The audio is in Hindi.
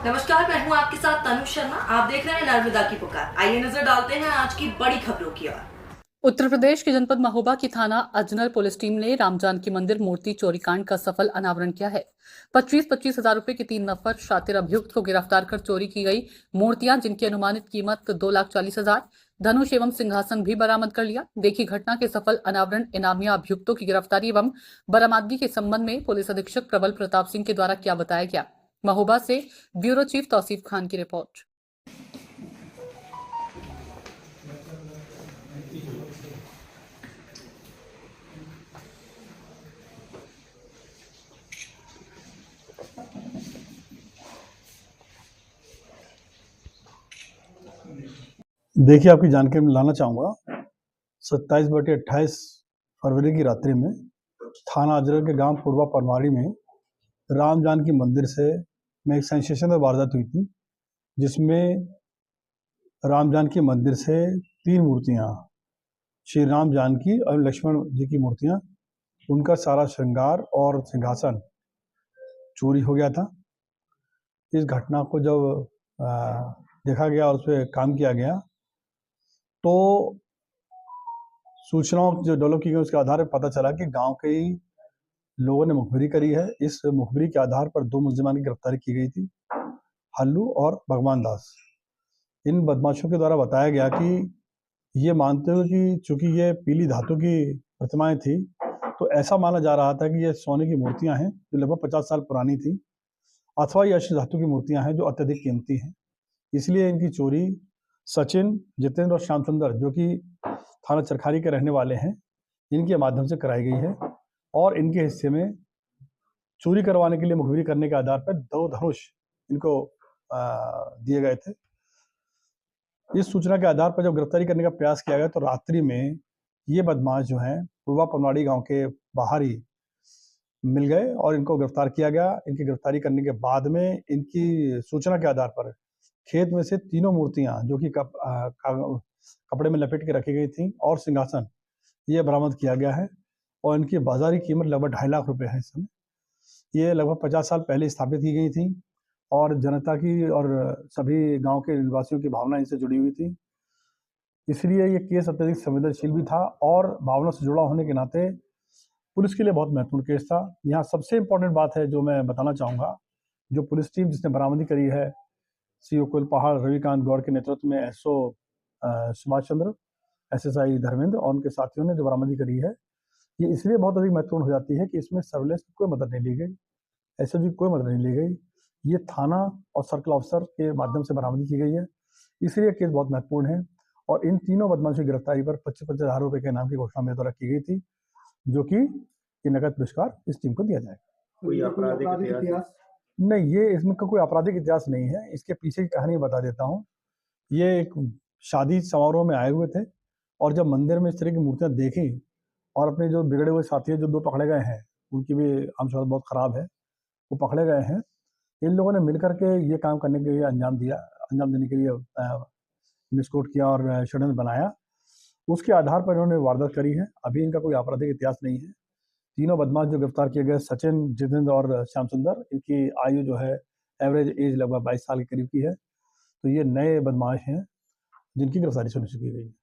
नमस्कार, मैं हूं आपके साथ तनु शर्मा। आप देख रहे हैं नर्मदा की पुकार। आइए नजर डालते हैं आज की बड़ी खबरों की ओर। उत्तर प्रदेश के जनपद महोबा की थाना अजनर पुलिस टीम ने राम जानकी मंदिर मूर्ति चोरी कांड का सफल अनावरण किया है। 25-25 हजार रुपए के 3 नफर शातिर अभियुक्त को गिरफ्तार कर चोरी की गई मूर्तियां, जिनकी अनुमानित कीमत 2,40,000, धनुष एवं सिंहासन भी बरामद कर लिया। देखी घटना के सफल अनावरण इनामिया अभियुक्तों की गिरफ्तारी एवं बरामदगी के संबंध में पुलिस अधीक्षक प्रबल प्रताप सिंह के द्वारा क्या बताया गया। महोबा से ब्यूरो चीफ तौसीफ खान की रिपोर्ट। देखिए, आपकी जानकारी में लाना चाहूँगा, 27/28 फरवरी की रात्रि में थाना अजगर के गांव पूर्वा पनवाड़ी में राम जानकी मंदिर से में एक सेंसेशनल वारदात हुई थी, जिसमें राम जानकी मंदिर से 3 मूर्तियाँ, श्री राम जानकी और लक्ष्मण जी की मूर्तियाँ, उनका सारा श्रृंगार और सिंहासन चोरी हो गया था। इस घटना को जब देखा गया और उस पर काम किया गया, तो सूचनाओं जो डेवलप की गई उसके आधार पर पता चला कि गांव के ही लोगों ने मुखबिरी करी है। इस मुखबिरी के आधार पर 2 मुलजिमान की गिरफ्तारी की गई थी, हल्लू और भगवान दास। इन बदमाशों के द्वारा बताया गया कि ये मानते हुए कि चूंकि ये पीली धातु की प्रतिमाएं थी, तो ऐसा माना जा रहा था कि ये सोने की मूर्तियां हैं जो लगभग 50 साल पुरानी थी, अथवा ये अश्व धातु की मूर्तियां हैं जो अत्यधिक कीमती हैं। इसलिए इनकी चोरी सचिन, जितेंद्र और श्याम सुंदर, जो कि थाना चरखारी के रहने वाले हैं, इनके माध्यम से कराई गई है। और इनके हिस्से में चोरी करवाने के लिए मुखबिरी करने के आधार पर 2 धनुष इनको दिए गए थे। इस सूचना के आधार पर जब गिरफ्तारी करने का प्रयास किया गया, तो रात्रि में ये बदमाश जो हैं पूर्वा पनवाड़ी गांव के बाहर ही मिल गए और इनको गिरफ्तार किया गया। इनकी गिरफ्तारी करने के बाद में इनकी सूचना के आधार पर खेत में से 3 मूर्तियां, जो कि कपड़े में लपेट के रखी गई थी, और सिंहासन, ये बरामद किया गया है। और इनकी बाजारी कीमत लगभग 2.5 लाख रुपए है। इस समय ये लगभग 50 साल पहले स्थापित की गई थी और जनता की और सभी गांव के निवासियों की भावना इनसे जुड़ी हुई थी। इसलिए ये केस अत्यधिक संवेदनशील भी था और भावना से जुड़ा होने के नाते पुलिस के लिए बहुत महत्वपूर्ण केस था। यहाँ सबसे इम्पोर्टेंट बात है जो मैं बताना चाहूँगा, जो पुलिस टीम जिसने बरामदी करी है, सीओ कुलपहाड़ रविकांत गौड़ के नेतृत्व में एसओ सुभाष चंद्र, एसएसआई धर्मेंद्र और उनके साथियों ने जो बरामदी करी है, ये इसलिए बहुत अधिक महत्वपूर्ण हो जाती है कि इसमें सर्विलेंस की कोई मदद नहीं ली गई, एसओजी की कोई मदद नहीं ली गई। ये थाना और सर्कल ऑफिसर के माध्यम से बरामदी की गई है, इसलिए केस बहुत महत्वपूर्ण है। और इन तीनों बदमाशों की गिरफ्तारी पर 25-25 हजार रुपए के इनाम की घोषणा मेरे द्वारा की गई थी, जो कि ये नकद पुरस्कार इस टीम को दिया जाएगा। कोई आपराधिक इतिहास? नहीं, ये इसमें का कोई आपराधिक इतिहास नहीं है। इसके पीछे की कहानी बता देता हूँ। ये एक शादी समारोह में आए हुए थे और जब मंदिर में इस तरह की मूर्तियां देखी और अपने जो बिगड़े हुए साथी हैं, जो 2 पकड़े गए हैं, उनकी भी आमशहरत बहुत खराब है, वो पकड़े गए हैं। इन लोगों ने मिलकर के ये काम करने के लिए अंजाम देने के लिए विस्फोट किया और षड्यंत्र बनाया। उसके आधार पर इन्होंने वारदात करी है। अभी इनका कोई आपराधिक इतिहास नहीं है। तीनों बदमाश जो गिरफ्तार किए गए, सचिन, जितेंद्र और श्याम सुंदर, इनकी आयु जो है एवरेज एज लगभग 22 साल के करीब की है। तो ये नए बदमाश हैं जिनकी गिरफ्तारी सुनिश्चित की गई है।